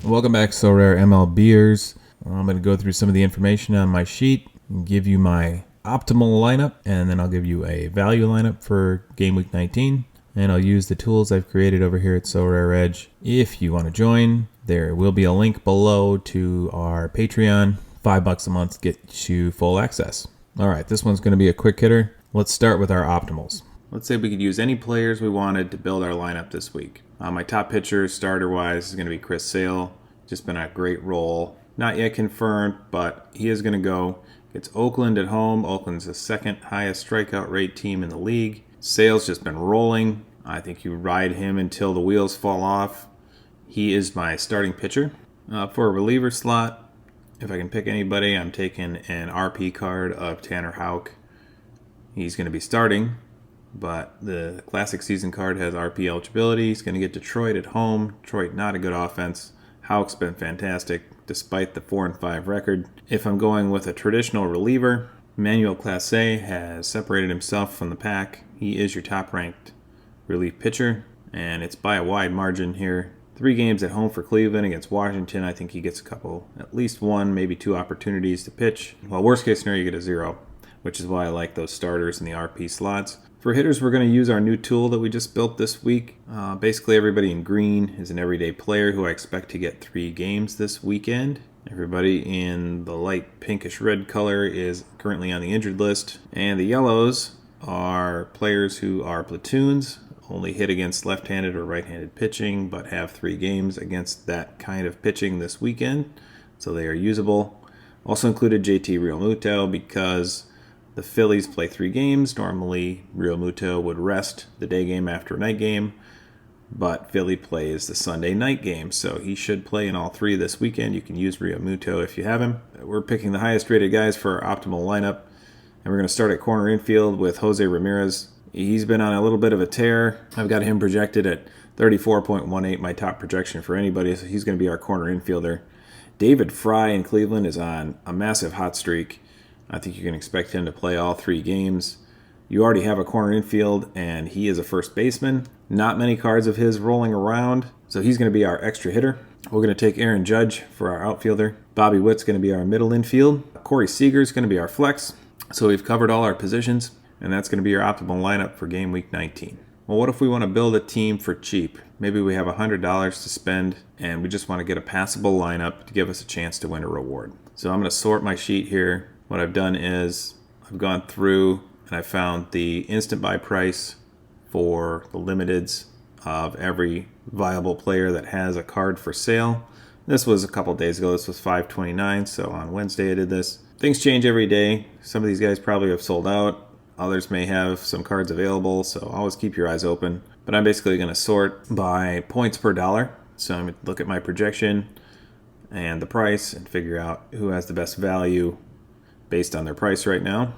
Welcome back, Sorare MLBers. I'm going to go through some of the information on my sheet and give you my optimal lineup, and then I'll give you a value lineup for game week 19. And I'll use the tools I've created over here at Sorare Edge. If you want to join, there will be a link below to our Patreon. $5 a month gets you full access. All right, this one's going to be a quick hitter. Let's start with our optimals. Let's say we could use any players we wanted to build our lineup this week. My top pitcher, starter-wise, is going to be Chris Sale. Just been a great role. Not yet confirmed, but he is going to go. It's Oakland at home. Oakland's the second highest strikeout rate team in the league. Sale's just been rolling. I think you ride him until the wheels fall off. He is my starting pitcher. For a reliever slot, if I can pick anybody, I'm taking an RP card of Tanner Houck. He's going to be starting, but the classic season card has RP eligibility. He's going to get Detroit at home. Detroit, not a good offense. Houck's been fantastic despite the 4-5 record. If I'm going with a traditional reliever, Manuel Clase has separated himself from the pack. He is your top-ranked relief pitcher, and it's by a wide margin here. 3 games at home for Cleveland against Washington. I think he gets a couple, at least 1, maybe 2 opportunities to pitch. Well, worst case scenario, you get a 0, which is why I like those starters in the RP slots. For hitters, we're going to use our new tool that we just built this week. Basically, everybody in green is an everyday player who I expect to get 3 games this weekend. Everybody in the light pinkish red color is currently on the injured list. And the yellows are players who are platoons, only hit against left-handed or right-handed pitching, but have 3 games against that kind of pitching this weekend. So they are usable. Also included JT Realmuto because the Phillies play 3 games. Normally, Realmuto would rest the day game after a night game, but Philly plays the Sunday night game, so he should play in all 3 this weekend. You can use Realmuto if you have him. We're picking the highest rated guys for our optimal lineup, and we're going to start at corner infield with Jose Ramirez. He's been on a little bit of a tear. I've got him projected at 34.18, my top projection for anybody, so he's going to be our corner infielder. David Fry in Cleveland is on a massive hot streak. I think you can expect him to play all 3 games. You already have a corner infield, and he is a first baseman. Not many cards of his rolling around, so he's going to be our extra hitter. We're going to take Aaron Judge for our outfielder. Bobby Witt's going to be our middle infield. Corey Seager's going to be our flex. So we've covered all our positions, and that's going to be your optimal lineup for game week 19. Well, what if we want to build a team for cheap? Maybe we have $100 to spend, and we just want to get a passable lineup to give us a chance to win a reward. So I'm going to sort my sheet here. What I've done is I've gone through and I found the instant buy price for the limiteds of every viable player that has a card for sale. This was a couple days ago. This was $5.29, so on Wednesday I did this. Things change every day. Some of these guys probably have sold out. Others may have some cards available, so always keep your eyes open. But I'm basically going to sort by points per dollar. So I'm going to look at my projection and the price and figure out who has the best value based on their price right now,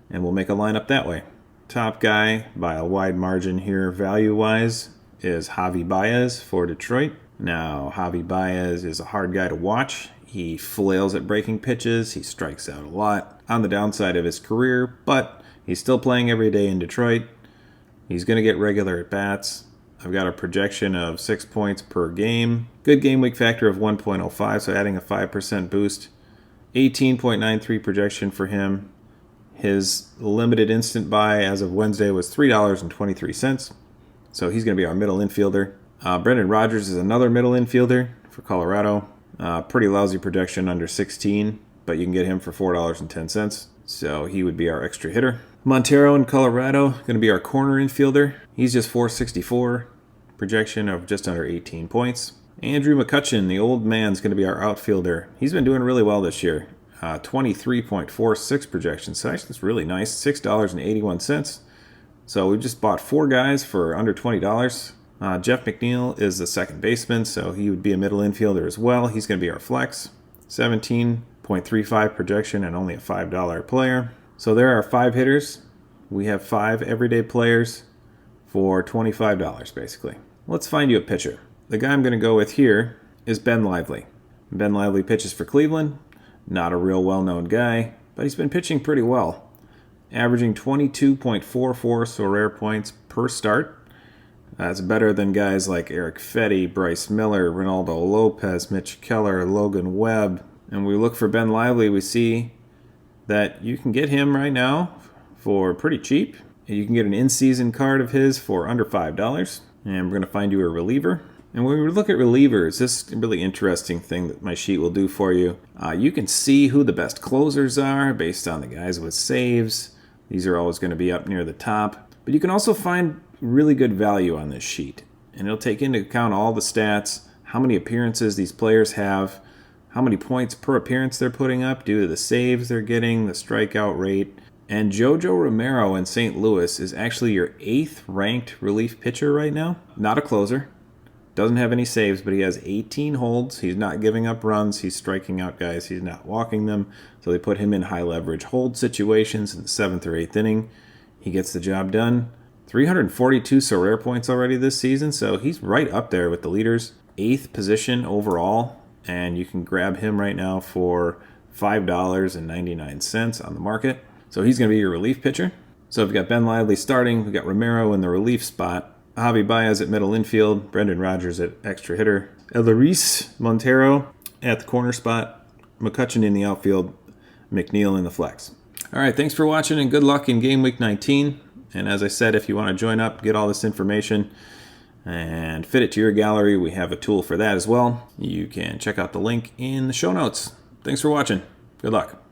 and we'll make a lineup that way. Top guy by a wide margin here value-wise is Javi Baez for Detroit. Now, Javi Baez is a hard guy to watch. He flails at breaking pitches. He strikes out a lot on the downside of his career, but he's still playing every day in Detroit. He's going to get regular at-bats. I've got a projection of 6 points per game. Good game week factor of 1.05, so adding a 5% boost. 18.93 projection for him. His limited instant buy as of Wednesday was $3.23. So he's going to be our middle infielder. Brendan Rodgers is another middle infielder for Colorado. Pretty lousy projection under 16, but you can get him for $4.10. So he would be our extra hitter. Montero in Colorado, going to be our corner infielder. He's just $4.64. Projection of just under 18 points. Andrew McCutchen, the old man's going to be our outfielder. He's been doing really well this year. 23.46 projection. So actually, that's really nice. $6.81. So we just bought 4 guys for under $20. Jeff McNeil is the second baseman, so he would be a middle infielder as well. He's going to be our flex. 17.35 projection and only a $5 player. So there are 5 hitters. We have 5 everyday players for $25 basically. Let's find you a pitcher. The guy I'm going to go with here is Ben Lively. Ben Lively pitches for Cleveland. Not a real well-known guy, but he's been pitching pretty well. Averaging 22.44 Sorare points per start. That's better than guys like Eric Fetty, Bryce Miller, Ronaldo Lopez, Mitch Keller, Logan Webb. And we look for Ben Lively, we see that you can get him right now for pretty cheap. You can get an in-season card of his for under $5. And we're going to find you a reliever. And when we look at relievers, this is a really interesting thing that my sheet will do for you. You can see who the best closers are based on the guys with saves. These are always going to be up near the top. But you can also find really good value on this sheet. And it'll take into account all the stats, how many appearances these players have, how many points per appearance they're putting up due to the saves they're getting, the strikeout rate. And Jojo Romero in St. Louis is actually your 8th ranked relief pitcher right now. Not a closer. Doesn't have any saves, but he has 18 holds. He's not giving up runs. He's striking out guys. He's not walking them. So they put him in high leverage hold situations in the 7th or 8th inning. He gets the job done. 342 Sorare points already this season, so he's right up there with the leaders. 8th position overall, and you can grab him right now for $5.99 on the market. So he's going to be your relief pitcher. So we've got Ben Lively starting. We've got Romero in the relief spot. Javi Baez at middle infield. Brendan Rodgers at extra hitter. Elarice Montero at the corner spot. McCutchen in the outfield. McNeil in the flex. All right, thanks for watching and good luck in Game Week 19. And as I said, if you want to join up, get all this information, and fit it to your gallery, we have a tool for that as well. You can check out the link in the show notes. Thanks for watching. Good luck.